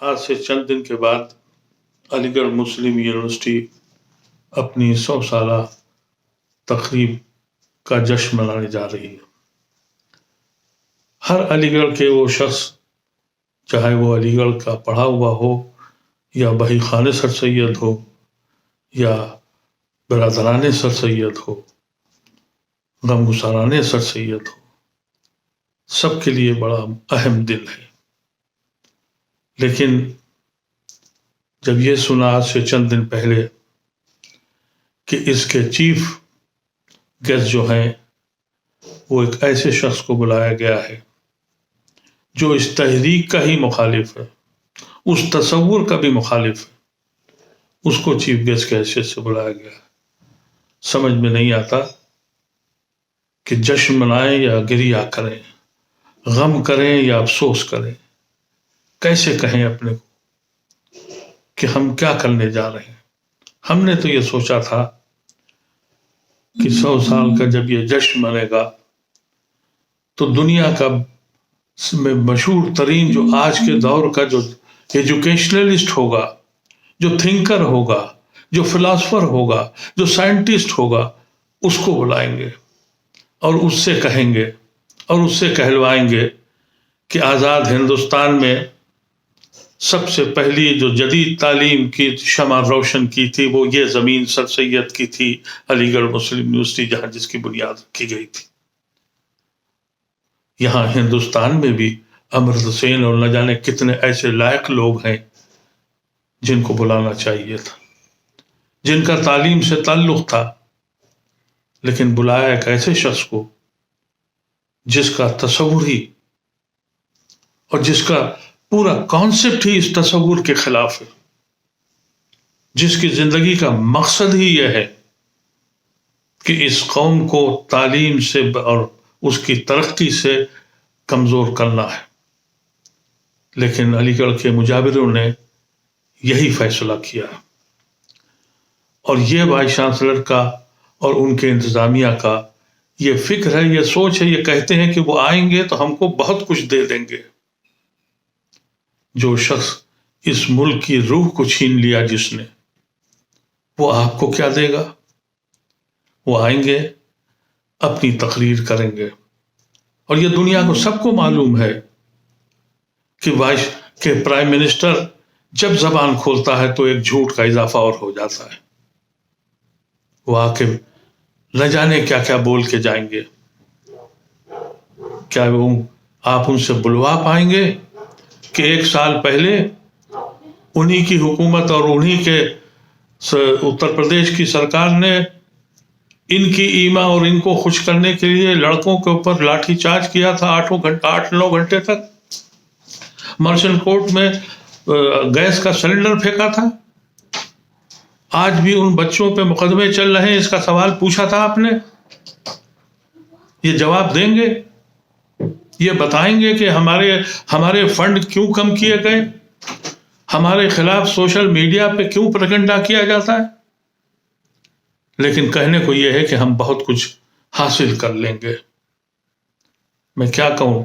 आज से चंद दिन के बाद अलीगढ़ मुस्लिम यूनिवर्सिटी अपनी 100 साला तकरीब का जश्न मनाने जा रही है। हर अलीगढ़ के वो शख्स, चाहे वो अलीगढ़ का पढ़ा हुआ हो या बही खाने सर सैयद हो या बरादराने सर सैयद हो, गमगुसाराने सर सैयद हो, सबके लिए बड़ा अहम दिन है। लेकिन जब ये सुना आज से चंद दिन पहले कि इसके चीफ गेस्ट जो हैं वो एक ऐसे शख्स को बुलाया गया है जो इस तहरीक का ही मुखालिफ है, उस तसव्वुर का भी मुखालिफ है, उसको चीफ गेस्ट के हैसियत से बुलाया गया है। समझ में नहीं आता कि जश्न मनाएं या गिरिया करें, गम करें या अफसोस करें, कैसे कहें अपने को कि हम क्या करने जा रहे हैं। हमने तो ये सोचा था कि 100 साल का जब ये जश्न मनेगा तो दुनिया का मशहूर तरीन जो आज के दौर का जो एजुकेशनलिस्ट होगा, जो थिंकर होगा, जो फिलासफर होगा, जो साइंटिस्ट होगा, उसको बुलाएंगे और उससे कहेंगे और उससे कहलवाएंगे कि आज़ाद हिंदुस्तान में सबसे पहली जो जदीद तालीम की शमा रोशन की थी वो ये ज़मीन सर सैयद की थी, अलीगढ़ मुस्लिम यूनिवर्सिटी, जहाँ जिसकी बुनियाद की गई थी। यहाँ हिंदुस्तान में भी अमर्द हुसैन और न जाने कितने ऐसे लायक लोग हैं जिनको बुलाना चाहिए था, जिनका तालीम से ताल्लुक था, लेकिन बुलाया एक ऐसे शख्स को जिसका तसव्वुर ही और जिसका पूरा कॉन्सेप्ट ही इस तसव्वुर के खिलाफ है, जिसकी जिंदगी का मकसद ही यह है कि इस कौम को तालीम से और उसकी तरक्की से कमजोर करना है। लेकिन अलीगढ़ के मुजाबिरों ने यही फैसला किया और ये वाइस चांसलर का और उनके इंतजामिया का ये फिक्र है, ये सोच है, ये कहते हैं कि वो आएंगे तो हमको बहुत कुछ दे देंगे। जो शख्स इस मुल्क की रूह को छीन लिया जिसने, वो आपको क्या देगा? वो आएंगे, अपनी तकरीर करेंगे और ये दुनिया को सबको मालूम है कि वाइस के प्राइम मिनिस्टर जब जबान खोलता है तो एक झूठ का इजाफा और हो जाता है। वो आके न जाने क्या क्या बोल के जाएंगे। क्या वो आप उनसे बुलवा पाएंगे कि 1 साल पहले उन्हीं की हुकूमत और उन्हीं के उत्तर प्रदेश की सरकार ने इनकी ईमा और इनको खुश करने के लिए लड़कों के ऊपर लाठी चार्ज किया था 8-9 घंटे तक, मर्चेंट कोर्ट में गैस का सिलेंडर फेंका था। आज भी उन बच्चों पे मुकदमे चल रहे हैं, इसका सवाल पूछा था आपने? ये जवाब देंगे? ये बताएंगे कि हमारे फंड क्यों कम किए गए, हमारे खिलाफ सोशल मीडिया पे क्यों प्रोपेगेंडा किया जाता है? लेकिन कहने को यह है कि हम बहुत कुछ हासिल कर लेंगे। मैं क्या कहूं,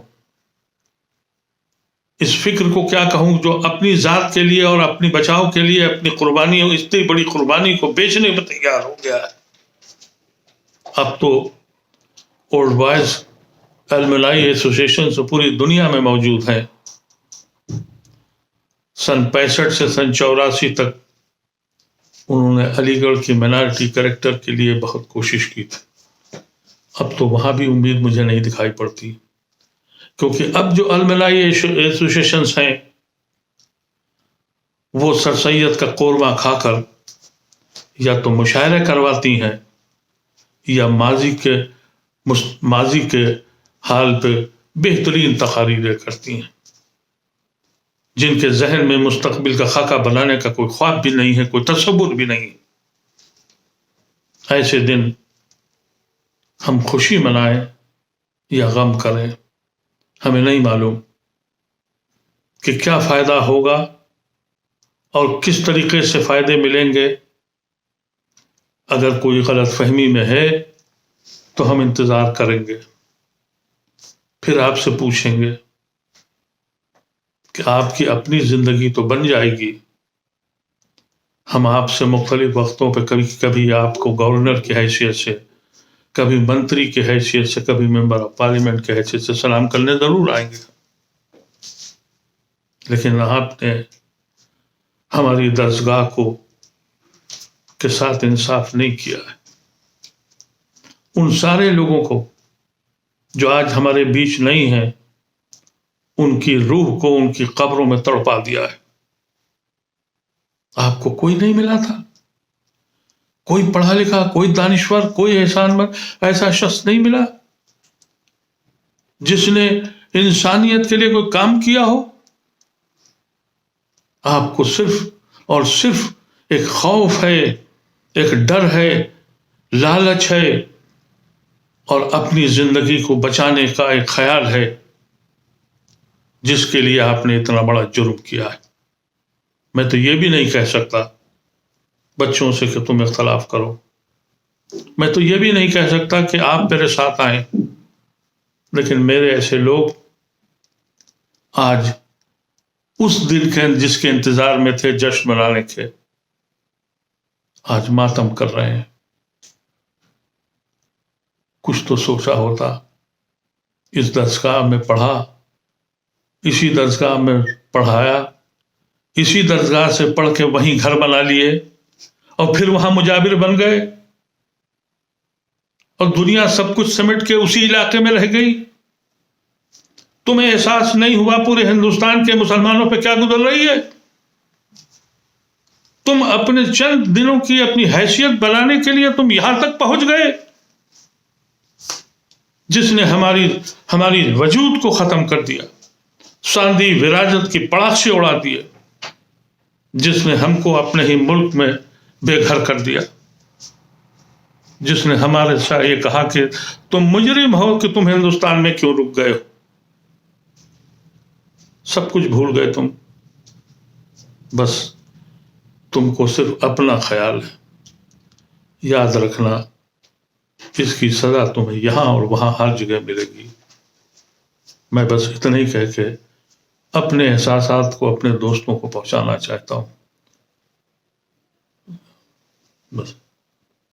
इस फिक्र को क्या कहूं जो अपनी जात के लिए और अपनी बचाव के लिए अपनी कुर्बानी, इतनी बड़ी कुर्बानी को बेचने में तैयार हो गया है। अब तो ओल्ड बॉयज अलमलाई एसोसिएशन से पूरी दुनिया में मौजूद हैं। सन 65 से सन 84 तक उन्होंने अलीगढ़ की माइनॉरिटी कैरेक्टर के लिए बहुत कोशिश की थी। अब तो वहां भी उम्मीद मुझे नहीं दिखाई पड़ती, क्योंकि अब जो अलमलाई एसोसिएशंस हैं वो सर सैयद का कोरमा खाकर या तो मुशायरे करवाती हैं या माजी के हाल पे बेहतरीन तकारीरें करती हैं, जिनके जहन में मुस्तकबिल का खाका बनाने का कोई ख्वाब भी नहीं है, कोई तसव्वुर भी नहीं। ऐसे दिन हम खुशी मनाएं या गम करें, हमें नहीं मालूम कि क्या फायदा होगा और किस तरीके से फायदे मिलेंगे। अगर कोई गलत फहमी में है तो हम इंतजार करेंगे, फिर आपसे पूछेंगे کہ آپ کی اپنی زندگی تو بن جائے گی. ہم آپ سے مختلف وقتوں پہ کبھی کبھی آپ کو گورنر کی حیثیت سے، کبھی منتری کی حیثیت سے، کبھی ممبر آف پارلیمنٹ کی حیثیت سے سلام کرنے ضرور آئیں گے، لیکن آپ نے ہماری درسگاہ کے ساتھ انصاف نہیں کیا ہے. ان سارے لوگوں کو جو آج ہمارے بیچ نہیں ہیں، ان کی روح کو ان کی قبروں میں تڑپا دیا ہے. آپ کو کوئی نہیں ملا تھا، کوئی پڑھا لکھا، کوئی دانشور، کوئی احسان مند ایسا شخص نہیں ملا جس نے انسانیت کے لیے کوئی کام کیا ہو. آپ کو صرف اور صرف ایک خوف ہے، ایک ڈر ہے، لالچ ہے، اور اپنی زندگی کو بچانے کا ایک خیال ہے، جس کے لیے آپ نے اتنا بڑا جرم کیا ہے. میں تو یہ بھی نہیں کہہ سکتا بچوں سے کہ تم اختلاف کرو، میں تو یہ بھی نہیں کہہ سکتا کہ آپ میرے ساتھ آئیں، لیکن میرے ایسے لوگ آج اس دن کے جس کے انتظار میں تھے جشن منانے کے، آج ماتم کر رہے ہیں. کچھ تو سوچا ہوتا. اس درسگاہ میں پڑھا، اسی درسگاہ میں پڑھایا، اسی درسگاہ سے پڑھ کے وہیں گھر بنا لیے اور پھر وہاں مجاور بن گئے، اور دنیا سب کچھ سمٹ کے اسی علاقے میں رہ گئی. تمہیں احساس نہیں ہوا پورے ہندوستان کے مسلمانوں پہ کیا گزر رہی ہے؟ تم اپنے چند دنوں کی اپنی حیثیت بنانے کے لیے تم یہاں تک پہنچ گئے، جس نے ہماری وجود کو ختم کر دیا، ساندھی وراثت کی پڑاخ سے اڑا دیے، جس نے ہم کو اپنے ہی ملک میں بے گھر کر دیا، جس نے ہمارے ساتھ یہ کہا کہ تم مجرم ہو کہ تم ہندوستان میں کیوں رک گئے ہو. سب کچھ بھول گئے تم، بس تم کو صرف اپنا خیال ہے. یاد رکھنا، اس کی سزا تمہیں یہاں اور وہاں ہر جگہ ملے گی. میں بس اتنا ہی کہہ کے اپنے احساسات کو اپنے دوستوں کو پہنچانا چاہتا ہوں. بس.